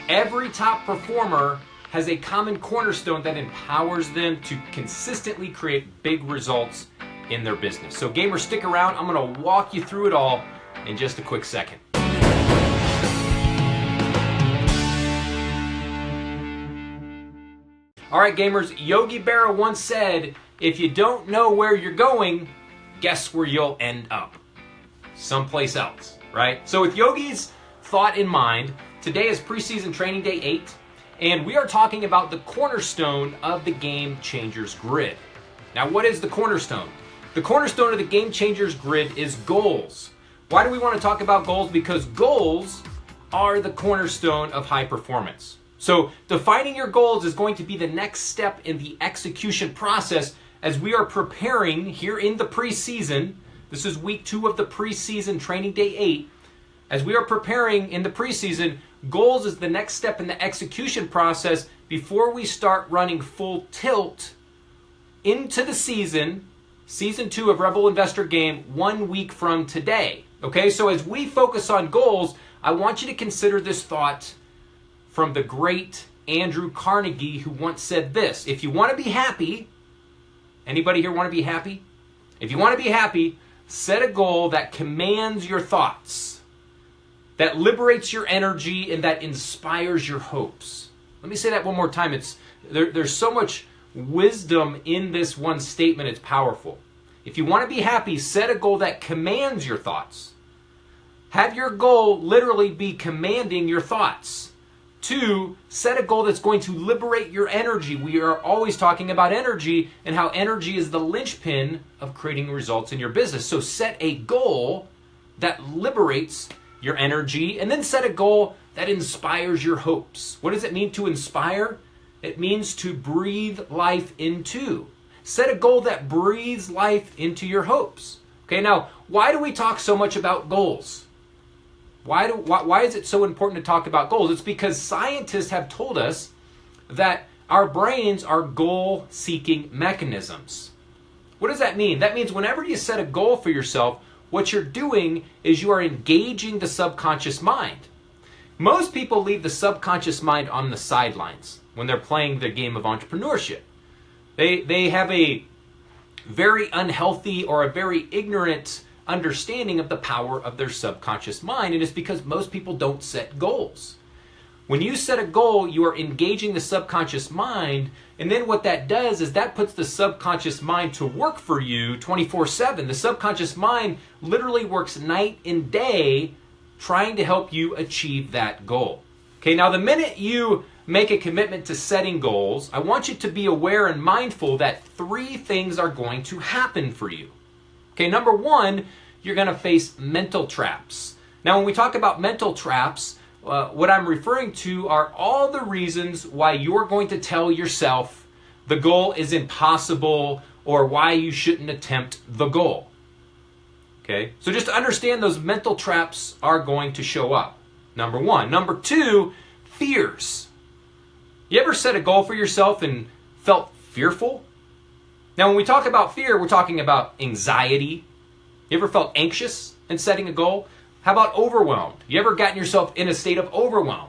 Every top performer has a common cornerstone that empowers them to consistently create big results in their business. So gamers, stick around. I'm going to walk you through it all in just a quick second. All right, gamers, Yogi Berra once said, if you don't know where you're going, guess where you'll end up? Someplace else, right? So with Yogi's thought in mind, today is preseason training day 8, and we are talking about the cornerstone of the Game Changers Grid. Now, what is the cornerstone? The cornerstone of the Game Changers Grid is goals. Why do we want to talk about goals? Because goals are the cornerstone of high performance. So defining your goals is going to be the next step in the execution process as we are preparing here in the preseason. This is week 2 of the preseason training day 8. As we are preparing in the preseason, goals is the next step in the execution process before we start running full tilt into the season 2 of Rebel Investor Game 1 week from today. Okay, so as we focus on goals, I want you to consider this thought from the great Andrew Carnegie, who once said this: if you want to be happy, anybody here want to be happy? If you want to be happy, set a goal that commands your thoughts, that liberates your energy, and that inspires your hopes. Let me say that one more time. There's so much wisdom in this one statement, it's powerful. If you want to be happy, set a goal that commands your thoughts. Have your goal literally be commanding your thoughts. 2, set a goal that's going to liberate your energy. We are always talking about energy and how energy is the linchpin of creating results in your business. So set a goal that liberates your energy, and then set a goal that inspires your hopes. What does it mean to inspire? It means to breathe life into. Set a goal that breathes life into your hopes. Okay, now, why do we talk so much about goals? Why is it so important to talk about goals? It's because scientists have told us that our brains are goal-seeking mechanisms. What does that mean? That means whenever you set a goal for yourself, what you're doing is you are engaging the subconscious mind. Most people leave the subconscious mind on the sidelines when they're playing the game of entrepreneurship. They have a very unhealthy or a very ignorant understanding of the power of their subconscious mind, and it's because most people don't set goals. When you set a goal, you are engaging the subconscious mind, and then what that does is that puts the subconscious mind to work for you 24/7. The subconscious mind literally works night and day trying to help you achieve that goal. Okay, now the minute you make a commitment to setting goals, I want you to be aware and mindful that 3 things are going to happen for you. Okay, number 1, you're going to face mental traps. Now, when we talk about mental traps, what I'm referring to are all the reasons why you're going to tell yourself the goal is impossible or why you shouldn't attempt the goal. Okay, so just understand those mental traps are going to show up. Number 1. Number 2, fears. You ever set a goal for yourself and felt fearful? Now, when we talk about fear, we're talking about anxiety. You ever felt anxious in setting a goal? How about overwhelmed? You ever gotten yourself in a state of overwhelm?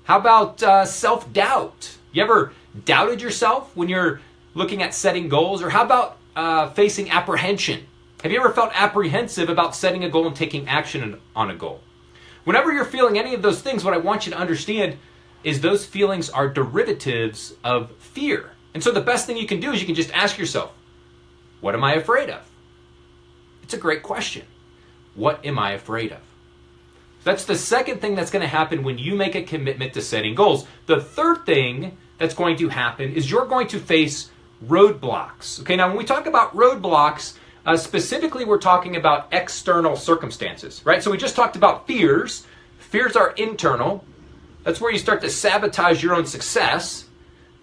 How about self-doubt? You ever doubted yourself when you're looking at setting goals? Or how about facing apprehension? Have you ever felt apprehensive about setting a goal and taking action on a goal? Whenever you're feeling any of those things, what I want you to understand is those feelings are derivatives of fear. And so the best thing you can do is you can just ask yourself, what am I afraid of? It's a great question. What am I afraid of? That's the second thing that's going to happen when you make a commitment to setting goals. The third thing that's going to happen is you're going to face roadblocks. Okay, now when we talk about roadblocks, specifically we're talking about external circumstances, right? So we just talked about fears. Fears are internal. That's where you start to sabotage your own success.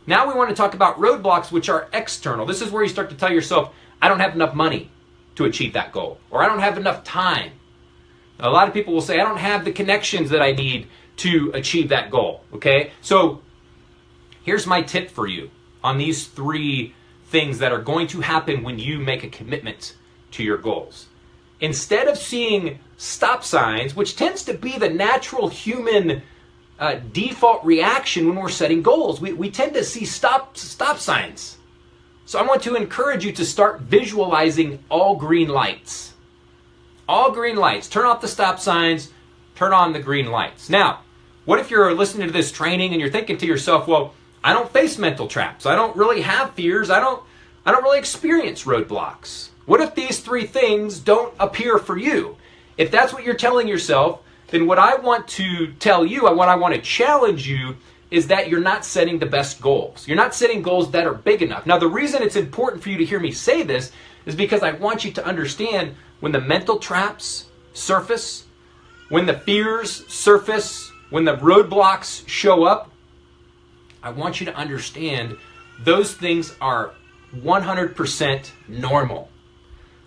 Now we want to talk about roadblocks, which are external. This is where you start to tell yourself, I don't have enough money to achieve that goal, or I don't have enough time. A lot of people will say, I don't have the connections that I need to achieve that goal, okay? So here's my tip for you on these 3 things that are going to happen when you make a commitment to your goals. Instead of seeing stop signs, which tends to be the natural human default reaction when we're setting goals. We tend to see stop signs. So I want to encourage you to start visualizing all green lights. All green lights. Turn off the stop signs. Turn on the green lights. Now, what if you're listening to this training and you're thinking to yourself, well, I don't face mental traps. I don't really have fears. I don't really experience roadblocks. What if these three things don't appear for you? If that's what you're telling yourself, then what I want to tell you and what I want to challenge you is that you're not setting the best goals. You're not setting goals that are big enough. Now, the reason it's important for you to hear me say this is because I want you to understand when the mental traps surface, when the fears surface, when the roadblocks show up, I want you to understand those things are 100% normal.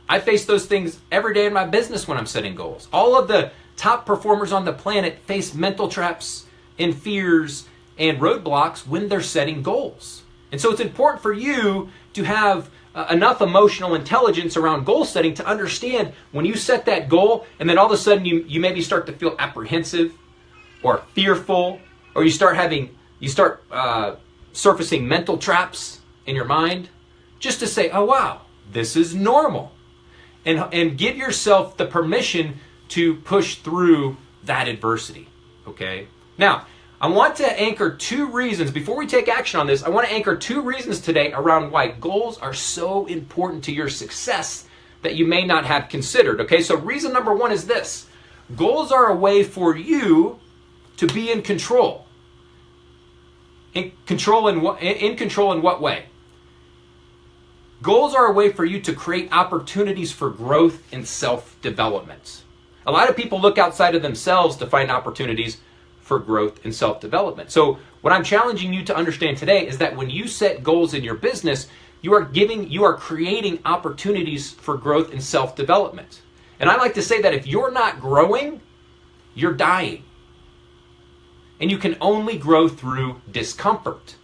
I face those things every day in my business when I'm setting goals. All of the top performers on the planet face mental traps and fears and roadblocks when they're setting goals. And so it's important for you to have enough emotional intelligence around goal setting to understand when you set that goal and then all of a sudden you maybe start to feel apprehensive or fearful, or you start surfacing mental traps in your mind, just to say, oh wow, this is normal. And give yourself the permission to push through that adversity, okay? Now, I want to anchor 2 reasons, before we take action on this, I want to anchor 2 reasons today around why goals are so important to your success that you may not have considered, okay? So reason number 1 is this: goals are a way for you to be in control. In control in what way? Goals are a way for you to create opportunities for growth and self-development. A lot of people look outside of themselves to find opportunities for growth and self-development. So what I'm challenging you to understand today is that when you set goals in your business, you are creating opportunities for growth and self-development. And I like to say that if you're not growing, you're dying. And you can only grow through discomfort.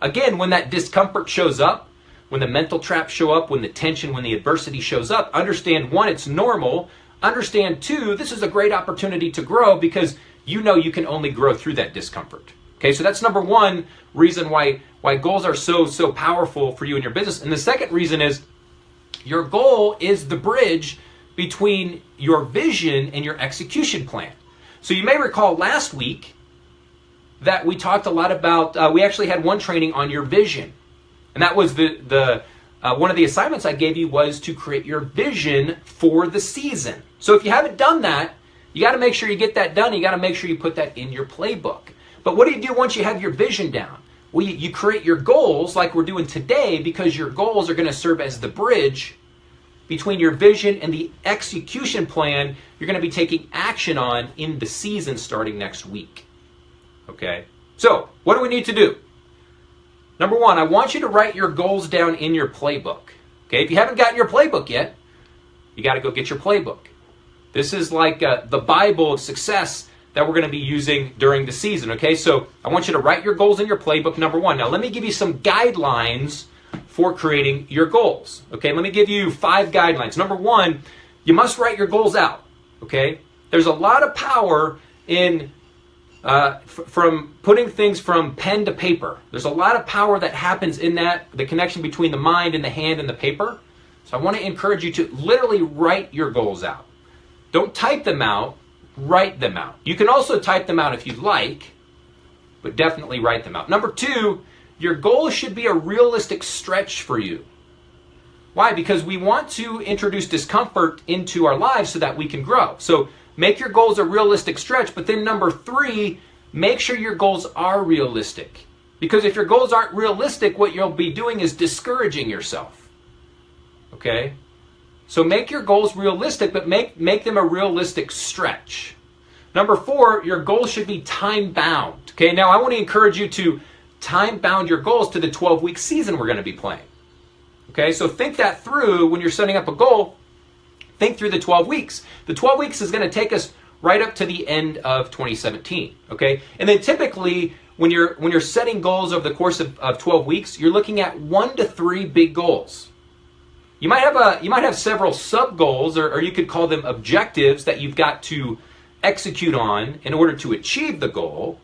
Again, when that discomfort shows up, when the mental traps show up, when the tension, when the adversity shows up, understand 1, it's normal. Understand 2, this is a great opportunity to grow because you know you can only grow through that discomfort. Okay, so that's number 1 reason why goals are so powerful for you in your business. And the second reason is your goal is the bridge between your vision and your execution plan. So you may recall last week that we talked a lot about, we actually had one training on your vision. And that was one of the assignments I gave you was to create your vision for the season. So if you haven't done that, you got to make sure you get that done. You got to make sure you put that in your playbook. But what do you do once you have your vision down? Well, you create your goals like we're doing today, because your goals are going to serve as the bridge between your vision and the execution plan you're going to be taking action on in the season starting next week. Okay? So, what do we need to do? Number 1, I want you to write your goals down in your playbook. Okay? If you haven't gotten your playbook yet, you got to go get your playbook. This is like the Bible of success that we're going to be using during the season, okay? So I want you to write your goals in your playbook, number 1. Now let me give you some guidelines for creating your goals, okay? Let me give you 5 guidelines. Number 1, you must write your goals out, okay? There's a lot of power in from putting things from pen to paper. There's a lot of power that happens in that, the connection between the mind and the hand and the paper. So I want to encourage you to literally write your goals out. Don't type them out, write them out. You can also type them out if you'd like, but definitely write them out. Number 2, your goal should be a realistic stretch for you. Why? Because we want to introduce discomfort into our lives so that we can grow. So make your goals a realistic stretch, but then number 3, make sure your goals are realistic. Because if your goals aren't realistic, what you'll be doing is discouraging yourself. Okay? So make your goals realistic, but make them a realistic stretch. Number 4, your goals should be time-bound. Okay, now I want to encourage you to time-bound your goals to the 12-week season we're going to be playing. Okay, so think that through when you're setting up a goal. Think through the 12 weeks. The 12 weeks is going to take us right up to the end of 2017. Okay, and then typically when you're setting goals over the course of 12 weeks, you're looking at 1 to 3 big goals. You might have several sub goals, or you could call them objectives that you've got to execute on in order to achieve the goal.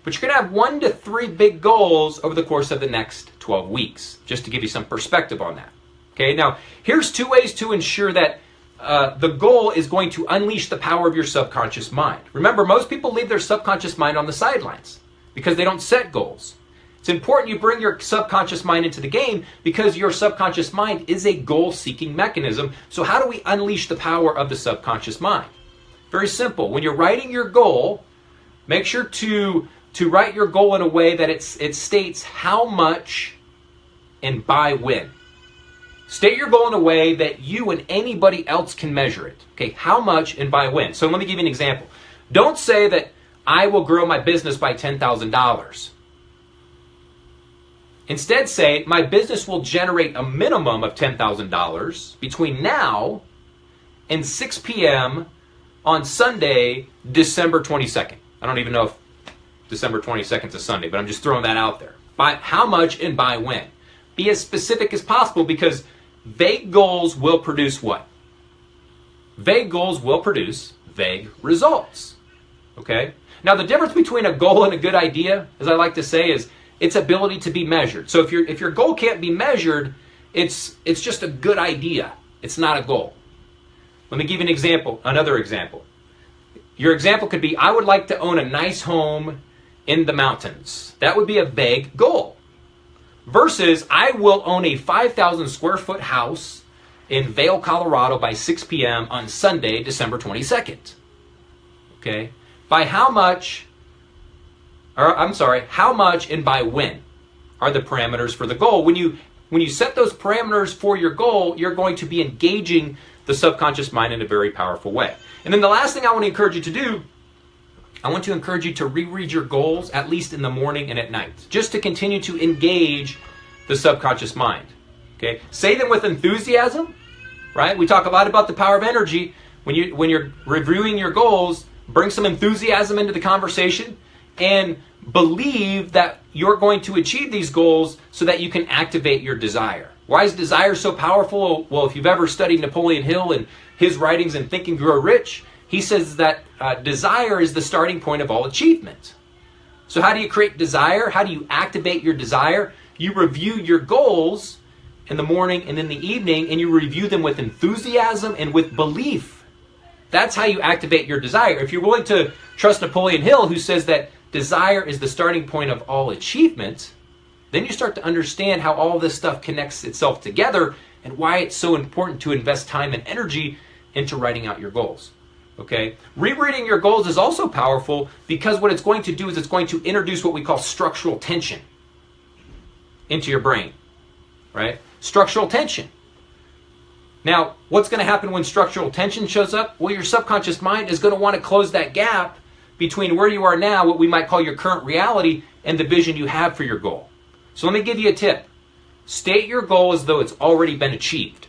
but you're going to have 1 to 3 big goals over the course of the next 12 weeks, just to give you some perspective on that. Okay, now here's 2 ways to ensure that the goal is going to unleash the power of your subconscious mind. Remember, most people leave their subconscious mind on the sidelines because they don't set goals. It's important you bring your subconscious mind into the game because your subconscious mind is a goal-seeking mechanism. So how do we unleash the power of the subconscious mind? Very simple. When you're writing your goal, make sure to write your goal in a way that it states how much and by when. State your goal in a way that you and anybody else can measure it. Okay, how much and by when. So let me give you an example. Don't say that I will grow my business by $10,000. Instead say, my business will generate a minimum of $10,000 between now and 6 p.m. on Sunday, December 22nd. I don't even know if December 22nd is a Sunday, but I'm just throwing that out there. By how much and by when. Be as specific as possible because vague goals will produce what? Vague goals will produce vague results. Okay? Now the difference between a goal and a good idea, as I like to say, is its ability to be measured. So if your goal can't be measured, it's just a good idea. It's not a goal. Let me give you an example, another example. Your example could be, I would like to own a nice home in the mountains. That would be a vague goal. Versus, I will own a 5,000 square foot house in Vail, Colorado by 6 p.m. on Sunday, December 22nd. Okay? By how much, how much and by when are the parameters for the goal? When you set those parameters for your goal, you're going to be engaging the subconscious mind in a very powerful way. And then the last thing I want to encourage you to do, I want to encourage you to reread your goals at least in the morning and at night, just to continue to engage the subconscious mind. Okay? Say them with enthusiasm, right? We talk a lot about the power of energy. When you're reviewing your goals, bring some enthusiasm into the conversation and believe that you're going to achieve these goals so that you can activate your desire. Why is desire so powerful? Well, if you've ever studied Napoleon Hill and his writings in Think and Grow Rich, he says that desire is the starting point of all achievement. So how do you create desire? How do you activate your desire? You review your goals in the morning and in the evening, and you review them with enthusiasm and with belief. That's how you activate your desire. If you're willing to trust Napoleon Hill, who says that desire is the starting point of all achievement, then you start to understand how all this stuff connects itself together and why it's so important to invest time and energy into writing out your goals. Okay? Rereading your goals is also powerful because what it's going to do is it's going to introduce what we call structural tension into your brain. Right? Structural tension. Now, what's going to happen when structural tension shows up? Well, your subconscious mind is going to want to close that gap between where you are now, what we might call your current reality, and the vision you have for your goal. So let me give you a tip. State your goal as though it's already been achieved.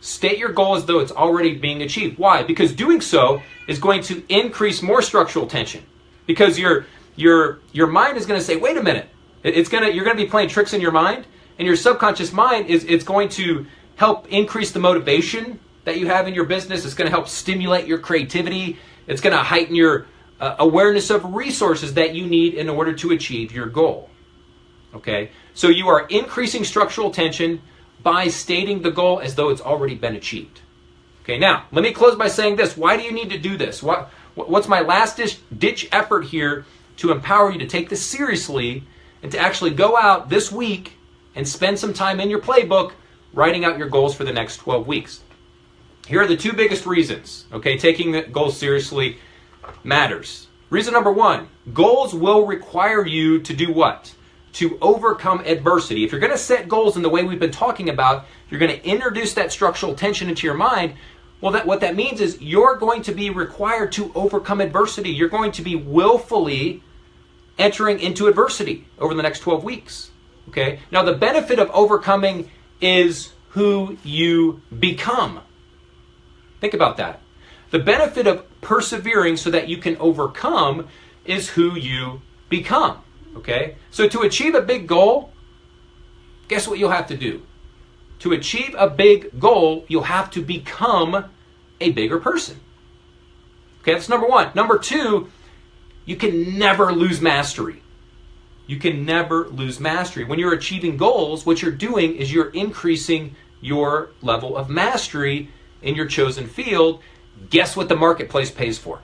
State your goal as though it's already being achieved. Why? Because doing so is going to increase more structural tension. Because your mind is going to say, wait a minute. You're going to be playing tricks in your mind, and your subconscious mind it's going to help increase the motivation that you have in your business. It's going to help stimulate your creativity. It's going to heighten your awareness of resources that you need in order to achieve your goal. Okay? So you are increasing structural tension by stating the goal as though it's already been achieved. Okay, now, let me close by saying this. Why do you need to do this? What's my last ditch effort here to empower you to take this seriously and to actually go out this week and spend some time in your playbook writing out your goals for the next 12 weeks? Here are the 2 biggest reasons, okay, taking the goals seriously matters. Reason number 1, goals will require you to do what? To overcome adversity. If you're going to set goals in the way we've been talking about, you're going to introduce that structural tension into your mind. Well, what that means is you're going to be required to overcome adversity. You're going to be willfully entering into adversity over the next 12 weeks. Okay? Now, the benefit of overcoming is who you become. Think about that. The benefit of persevering so that you can overcome is who you become. Okay? So to achieve a big goal, guess what you'll have to do? To achieve a big goal, you'll have to become a bigger person. Okay, that's number 1. Number 2, you can never lose mastery. You can never lose mastery. When you're achieving goals, what you're doing is you're increasing your level of mastery in your chosen field. Guess what the marketplace pays for?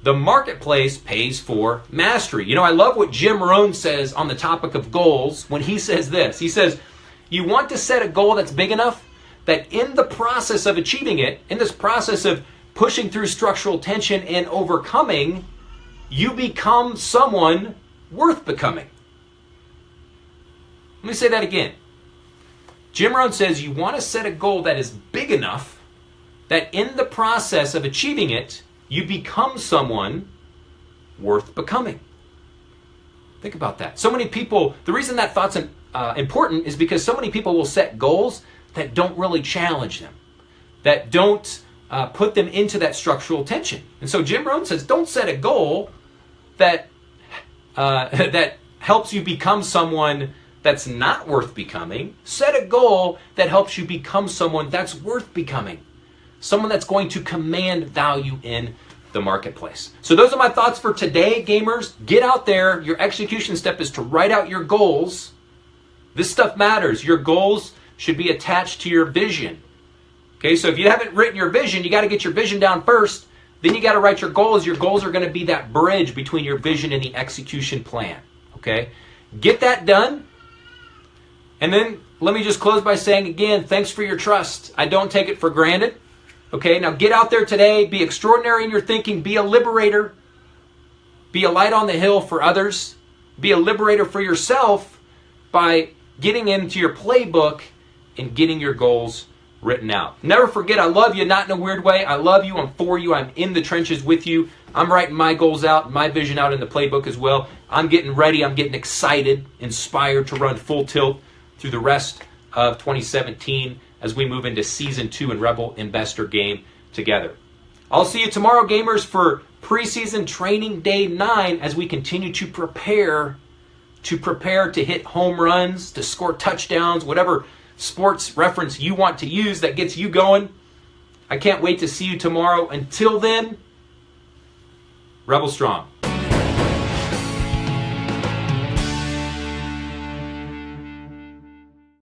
The marketplace pays for mastery. You know, I love what Jim Rohn says on the topic of goals when he says this. He says, you want to set a goal that's big enough that in the process of achieving it, in this process of pushing through structural tension and overcoming, you become someone worth becoming. Let me say that again. Jim Rohn says you want to set a goal that is big enough that in the process of achieving it, you become someone worth becoming. Think about that. So many people, the reason that thought's important is because so many people will set goals that don't really challenge them, that don't put them into that structural tension. And so Jim Rohn says, don't set a goal that that helps you become someone that's not worth becoming. Set a goal that helps you become someone that's worth becoming. Someone that's going to command value in the marketplace. So those are my thoughts for today, gamers. Get out there. Your execution step is to write out your goals. This stuff matters. Your goals should be attached to your vision. Okay, so if you haven't written your vision, you got to get your vision down first. Then you got to write your goals. Your goals are going to be that bridge between your vision and the execution plan. Okay, get that done. And then let me just close by saying again, thanks for your trust. I don't take it for granted. Okay, now get out there today. Be extraordinary in your thinking. Be a liberator. Be a light on the hill for others. Be a liberator for yourself by getting into your playbook and getting your goals written out. Never forget, I love you, not in a weird way. I love you. I'm for you. I'm in the trenches with you. I'm writing my goals out, my vision out in the playbook as well. I'm getting ready. I'm getting excited, inspired to run full tilt through the rest of 2017 as we move into Season 2 and Rebel Investor Game together. I'll see you tomorrow, gamers, for preseason training day 9 as we continue to prepare to hit home runs, to score touchdowns, whatever sports reference you want to use that gets you going. I can't wait to see you tomorrow. Until then, Rebel Strong.